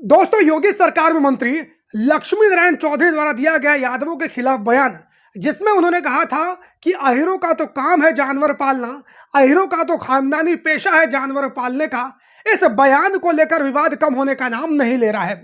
दोस्तों, योगी सरकार में मंत्री लक्ष्मी नारायण चौधरी द्वारा दिया गया यादवों के खिलाफ बयान, जिसमें उन्होंने कहा था कि अहीरों का तो काम है जानवर पालना, अहीरों का तो खानदानी पेशा है जानवर पालने का। इस बयान को लेकर विवाद कम होने का नाम नहीं ले रहा है।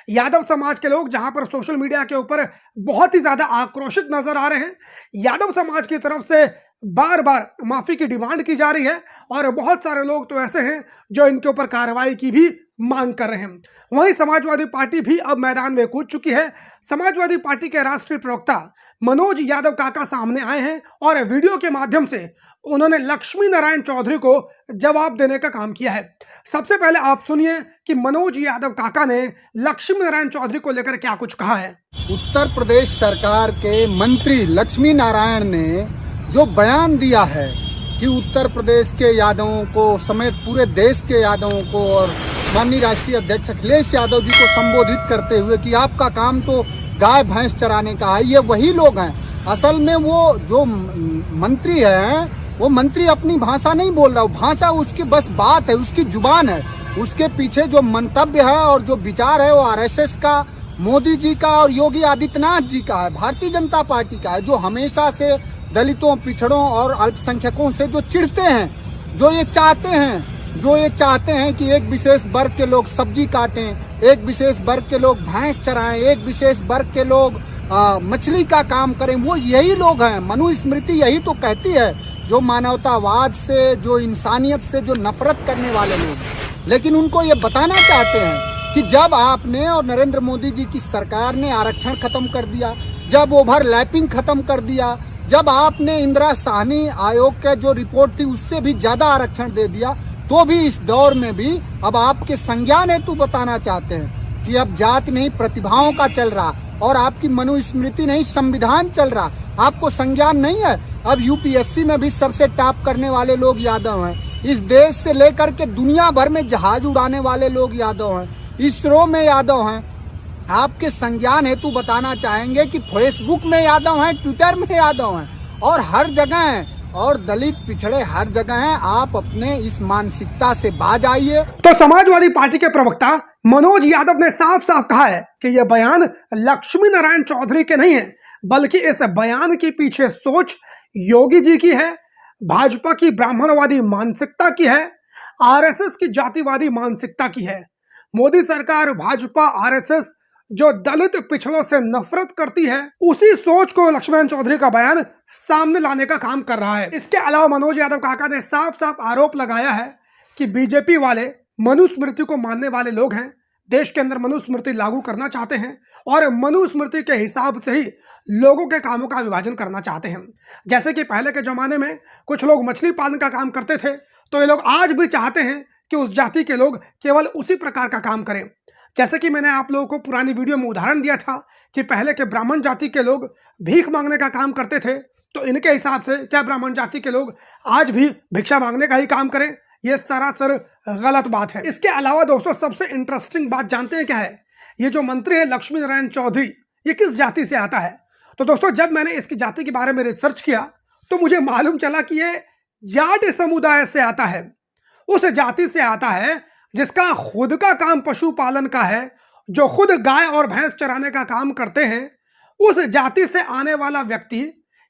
यादव समाज के लोग जहां पर सोशल मीडिया के ऊपर बहुत ही ज्यादा आक्रोशित नजर आ रहे हैं। यादव समाज की तरफ से बार बार माफी की डिमांड की जा रही है और बहुत सारे लोग तो ऐसे हैं जो इनके ऊपर कार्रवाई की भी मांग कर रहे हैं। वहीं समाजवादी पार्टी भी अब मैदान में कूद चुकी है। समाजवादी पार्टी के राष्ट्रीय प्रवक्ता मनोज यादव काका सामने आए हैं और वीडियो के माध्यम से उन्होंने लक्ष्मी नारायण चौधरी को जवाब देने का काम किया है। सबसे पहले आप सुनिए कि मनोज यादव काका ने लक्ष्मी नारायण चौधरी को लेकर क्या कुछ कहा है। उत्तर प्रदेश सरकार के मंत्री लक्ष्मी नारायण ने जो बयान दिया है कि उत्तर प्रदेश के यादवों को समेत पूरे देश के यादवों को और माननीय राष्ट्रीय अध्यक्ष अखिलेश यादव जी को संबोधित करते हुए कि आपका काम तो गाय भैंस चराने का है, ये वही लोग हैं। असल में वो जो मंत्री है वो मंत्री अपनी भाषा नहीं बोल रहा, भाषा उसकी बस बात है, उसकी जुबान है। उसके पीछे जो मंतव्य है और जो विचार है वो आरएसएस का, मोदी जी का और योगी आदित्यनाथ जी का है, भारतीय जनता पार्टी का है, जो हमेशा से दलितों, पिछड़ों और अल्पसंख्यकों से जो चिढ़ते हैं, जो ये चाहते हैं कि एक विशेष वर्ग के लोग सब्जी काटें, एक विशेष वर्ग के लोग भैंस चराएं, एक विशेष वर्ग के लोग मछली का काम करें, वो यही लोग हैं। मनुस्मृति यही तो कहती है, जो मानवतावाद से, जो इंसानियत से जो नफरत करने वाले लोग। लेकिन उनको ये बताना चाहते हैं कि जब आपने और नरेंद्र मोदी जी की सरकार ने आरक्षण खत्म कर दिया, जब ओवरलैपिंग खत्म कर दिया, जब आपने इंदिरा साहनी आयोग के जो रिपोर्ट थी उससे भी ज्यादा आरक्षण दे दिया, तो भी इस दौर में भी अब आपके संज्ञान हेतु बताना चाहते हैं कि अब जाति नहीं प्रतिभाओं का चल रहा और आपकी मनुस्मृति नहीं संविधान चल रहा। आपको संज्ञान नहीं है। अब यूपीएससी में भी सबसे टॉप करने वाले लोग यादव हैं। इस देश से लेकर के दुनिया भर में जहाज उड़ाने वाले लोग यादव हैं। इसरो में यादव हैं। आपके संज्ञान हेतु बताना चाहेंगे कि फेसबुक में यादव हैं, ट्विटर में यादव हैं और हर जगह हैं, और दलित पिछड़े हर जगह हैं। आप अपने इस मानसिकता से बाज आइए। तो समाजवादी पार्टी के प्रवक्ता मनोज यादव ने साफ साफ कहा है कि यह बयान लक्ष्मी नारायण चौधरी के नहीं है, बल्कि इस बयान के पीछे सोच योगी जी की है, भाजपा की ब्राह्मणवादी मानसिकता की है, आरएसएस की जातिवादी मानसिकता की है। मोदी सरकार, भाजपा, आरएसएस जो दलित पिछड़ों से नफरत करती है, उसी सोच को लक्ष्मण चौधरी का बयान सामने लाने का काम कर रहा है। इसके अलावा मनोज यादव काका ने साफ साफ आरोप लगाया है कि बीजेपी वाले मनुस्मृति को मानने वाले लोग हैं, देश के अंदर मनुस्मृति लागू करना चाहते हैं और मनुस्मृति के हिसाब से ही लोगों के कामों का विभाजन करना चाहते हैं। जैसे कि पहले के जमाने में कुछ लोग मछली पालन का काम करते थे, तो ये लोग आज भी चाहते हैं कि उस जाति के लोग केवल उसी प्रकार का काम करें। जैसे कि मैंने आप लोगों को पुरानी वीडियो में उदाहरण दिया था कि पहले के ब्राह्मण जाति के लोग भीख मांगने का काम करते थे, तो इनके हिसाब से क्या ब्राह्मण जाति के लोग आज भी भिक्षा मांगने का ही काम करें? यह सरासर गलत बात है। इसके अलावा दोस्तों, सबसे इंटरेस्टिंग बात जानते हैं क्या है? ये जो मंत्री है लक्ष्मी नारायण चौधरी, ये किस जाति से आता है? तो दोस्तों, जब मैंने इसकी जाति के बारे में रिसर्च किया तो मुझे मालूम चला कि ये जाट समुदाय से आता है। उस जाति से आता है जिसका खुद का काम पशुपालन का है, जो खुद गाय और भैंस चराने का काम करते हैं। उस जाति से आने वाला व्यक्ति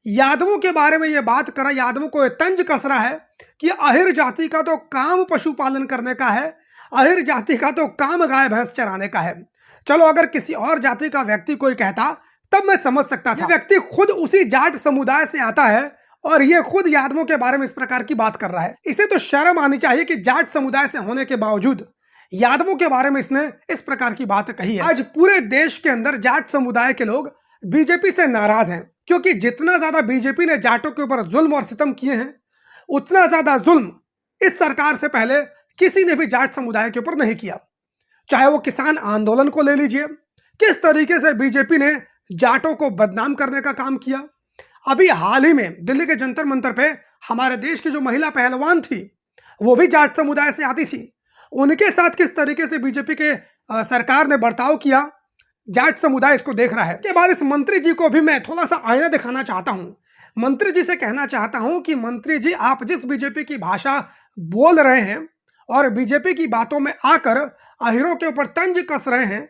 यादवों के बारे में यह बात कर रहा है, यादवों को तंज कस रहा है कि अहिर जाति का तो काम पशुपालन करने का है, अहिर जाति का तो काम गाय भैंस चराने का है। चलो, अगर किसी और जाति का व्यक्ति कोई कहता तब मैं समझ सकता था। व्यक्ति खुद उसी जाट समुदाय से आता है और ये खुद यादवों के बारे में इस प्रकार की बात कर रहा है। इसे तो शर्म आनी चाहिए कि जाट समुदाय से होने के बावजूद यादवों के बारे में इसने इस प्रकार की बात कही है। आज पूरे देश के अंदर जाट समुदाय के लोग बीजेपी से नाराज हैं, क्योंकि जितना ज्यादा बीजेपी ने जाटों के ऊपर जुल्म और सितम किए हैं, उतना ज्यादा जुल्म इस सरकार से पहले किसी ने भी जाट समुदाय के ऊपर नहीं किया। चाहे वो किसान आंदोलन को ले लीजिए, किस तरीके से बीजेपी ने जाटों को बदनाम करने का काम किया। अभी हाल ही में दिल्ली के जंतर मंतर पे हमारे देश की जो महिला पहलवान थी, वो भी जाट समुदाय से आती थी। उनके साथ किस तरीके से बीजेपी के सरकार ने बर्ताव किया, जाट समुदाय इसको देख रहा है। के बाद इस मंत्री जी को भी मैं थोड़ा सा आईना दिखाना चाहता हूं। मंत्री जी से कहना चाहता हूं कि मंत्री जी, आप जिस बीजेपी की भाषा बोल रहे हैं और बीजेपी की बातों में आकर अहीरों के ऊपर तंज कस रहे हैं,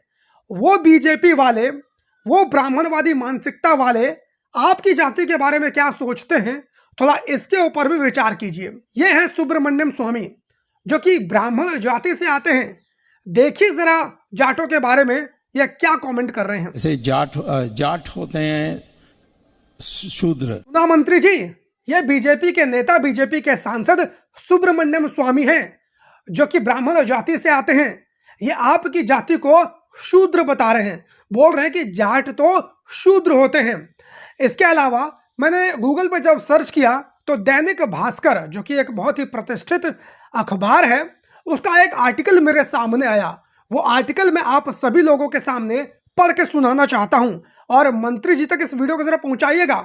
वो बीजेपी वाले, वो ब्राह्मणवादी मानसिकता वाले आपकी जाति के बारे में क्या सोचते हैं, थोड़ा इसके ऊपर भी विचार कीजिए। ये है सुब्रमण्यम स्वामी, जो कि ब्राह्मण जाति से आते हैं। देखिए जरा जाटों के बारे में ये क्या कमेंट कर रहे हैं। जैसे जाट होते हैं शूद्र। सुना मंत्री जी, ये बीजेपी के नेता, बीजेपी के सांसद सुब्रमण्यम स्वामी हैं, जो कि ब्राह्मण जाति से आते हैं। ये आपकी जाति को शूद्र बता रहे हैं, बोल रहे हैं कि जाट तो शूद्र होते हैं। इसके अलावा मैंने गूगल पे जब सर्च किया तो दैनिक भास्कर, जो कि एक बहुत ही प्रतिष्ठित अखबार है, उसका एक आर्टिकल मेरे सामने आया। वो आर्टिकल मैं आप सभी लोगों के सामने पढ़ के सुनाना चाहता हूं, और मंत्री जी तक इस वीडियो को जरा पहुंचाइएगा।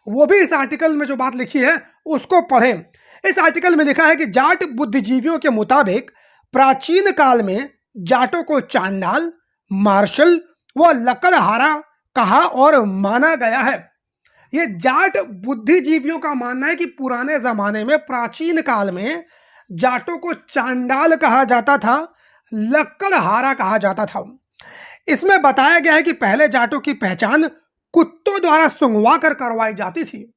वो भी इस आर्टिकल में जो बात लिखी है उसको पढ़ें। इस आर्टिकल में लिखा है कि जाट बुद्धिजीवियों के मुताबिक प्राचीन काल में जाटों को चांडाल, मार्शल व लकड़हारा कहा और माना गया है। ये जाट बुद्धिजीवियों का मानना है कि पुराने जमाने में, प्राचीन काल में जाटों को चांडाल कहा जाता था, लकड़हारा कहा जाता था। इसमें बताया गया है कि पहले जाटों की पहचान कुत्तों द्वारा सुंघवा कर करवाई जाती थी।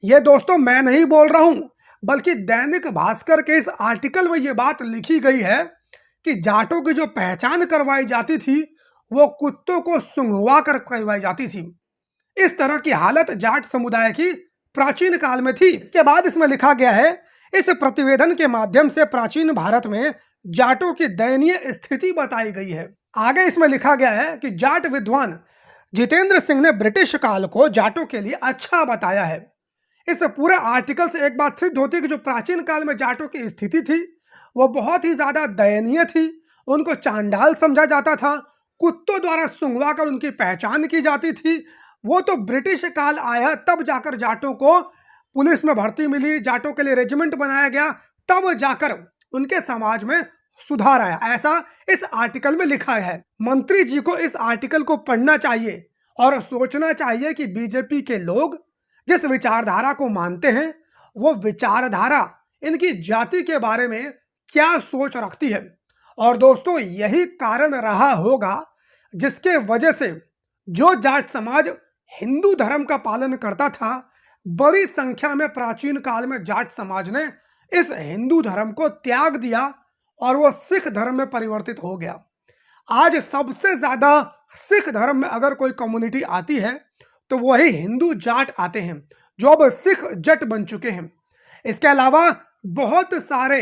यह दोस्तों मैं नहीं बोल रहा हूं, बल्कि दैनिक भास्कर के इस आर्टिकल में यह बात लिखी गई है कि जाटों की जो पहचान करवाई जाती थी वो कुत्तों को सुंघवा कर करवाई जाती थी। इस तरह की हालत जाट समुदाय की प्राचीन काल में थी। इसके बाद इसमें लिखा गया है, इस प्रतिवेदन के माध्यम से प्राचीन भारत में जाटों की दयनीय स्थिति बताई गई है। आगे इसमें लिखा गया है कि जाट विद्वान जितेंद्र सिंह ने ब्रिटिश काल को जाटों के लिए अच्छा बताया है। इस पूरे आर्टिकल से एक बात सिद्ध होती है कि जो प्राचीन काल में जाटों की स्थिति थी वो बहुत ही ज्यादा दयनीय थी। उनको चांडाल समझा जाता था, कुत्तों द्वारा सुंघवा कर उनकी पहचान की जाती थी। वो तो ब्रिटिश काल आया तब जाकर जाटों को पुलिस में भर्ती मिली, जाटों के लिए रेजिमेंट बनाया गया, तब जाकर उनके समाज में सुधार आया। ऐसा इस आर्टिकल में लिखा है। मंत्री जी को इस आर्टिकल को पढ़ना चाहिए और सोचना चाहिए कि बीजेपी के लोग जिस विचारधारा को मानते हैं वो विचारधारा इनकी जाति के बारे में क्या सोच रखती है। और दोस्तों यही कारण रहा होगा जिसके वजह से जो जाट समाज हिंदू धर्म का पालन करता था, बड़ी संख्या में प्राचीन काल में जाट समाज ने इस हिंदू धर्म को त्याग दिया और वो सिख धर्म में परिवर्तित हो गया। आज सबसे ज्यादा सिख धर्म में अगर कोई कम्युनिटी आती है तो वही हिंदू जाट आते हैं, जो अब सिख जट बन चुके हैं। इसके अलावा बहुत सारे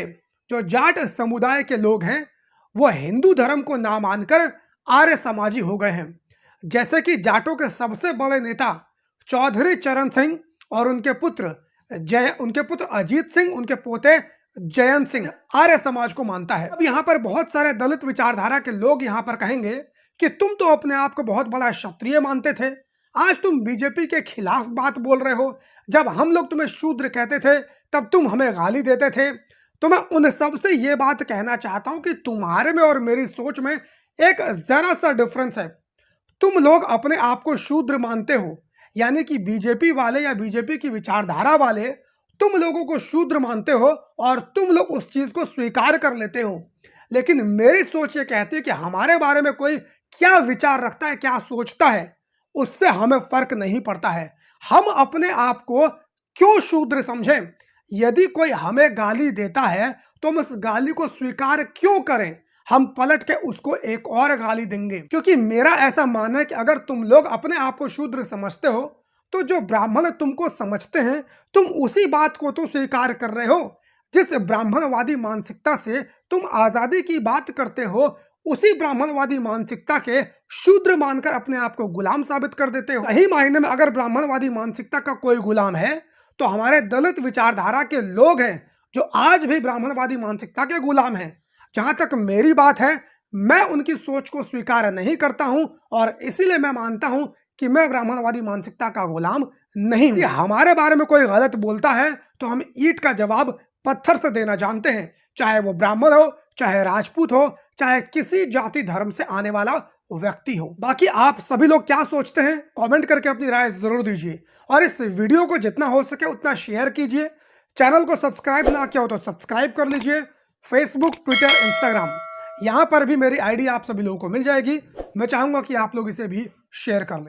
जो जाट समुदाय के लोग हैं वो हिंदू धर्म को ना मानकर आर्य समाजी हो गए हैं। जैसे कि जाटों के सबसे बड़े नेता चौधरी चरण सिंह और उनके पुत्र अजीत सिंह, उनके पोते जयंत सिंह आर्य समाज को मानता है। अब यहाँ पर बहुत सारे दलित विचारधारा के लोग यहाँ पर कहेंगे कि तुम तो अपने आप को बहुत बड़ा क्षत्रिय मानते थे, आज तुम बीजेपी के खिलाफ बात बोल रहे हो। जब हम लोग तुम्हें शूद्र कहते थे तब तुम हमें गाली देते थे। तो मैं उन सब से ये बात कहना चाहता हूं कि तुम्हारे में और मेरी सोच में एक जरा सा डिफरेंस है। तुम लोग अपने आप को शूद्र मानते हो, यानी कि बीजेपी वाले या बीजेपी की विचारधारा वाले तुम लोगों को शूद्र मानते हो और तुम लोग उस चीज को स्वीकार कर लेते हो। लेकिन मेरी सोच ये कहती है कि हमारे बारे में कोई क्या विचार रखता है, क्या सोचता है, उससे हमें फर्क नहीं पड़ता है। हम अपने आप को क्यों शूद्र समझें? यदि कोई हमें गाली देता है तो हम उस गाली को स्वीकार क्यों करें? हम पलट के उसको एक और गाली देंगे। क्योंकि मेरा ऐसा मानना है कि अगर तुम लोग अपने आप को शूद्र समझते हो तो जो ब्राह्मण तुमको समझते हैं तुम उसी बात को तो स्वीकार कर रहे हो। जिस ब्राह्मणवादी मानसिकता से तुम आजादी की बात करते हो, उसी ब्राह्मणवादी मानसिकता के शूद्र मानकर अपने आप को गुलाम साबित कर देते हो। सही मायने में अगर ब्राह्मणवादी मानसिकता का कोई गुलाम है तो हमारे दलित विचारधारा के लोग हैं जो आज भी ब्राह्मणवादी मानसिकता के गुलाम हैं। जहां तक मेरी बात है, मैं उनकी सोच को स्वीकार नहीं करता हूं और इसीलिए मैं मानता हूं कि मैं ब्राह्मणवादी मानसिकता का गुलाम नहीं हूं। हमारे बारे में कोई गलत बोलता है तो हम ईंट का जवाब पत्थर से देना जानते हैं, चाहे वो ब्राह्मण हो, चाहे राजपूत हो, चाहे किसी जाति धर्म से आने वाला व्यक्ति हो। बाकी आप सभी लोग क्या सोचते हैं कमेंट करके अपनी राय जरूर दीजिए और इस वीडियो को जितना हो सके उतना शेयर कीजिए। चैनल को सब्सक्राइब ना किया हो तो सब्सक्राइब कर लीजिए। फेसबुक, ट्विटर, इंस्टाग्राम यहाँ पर भी मेरी आईडी आप सभी लोगों को मिल जाएगी। मैं चाहूंगा कि आप लोग इसे भी शेयर कर लें।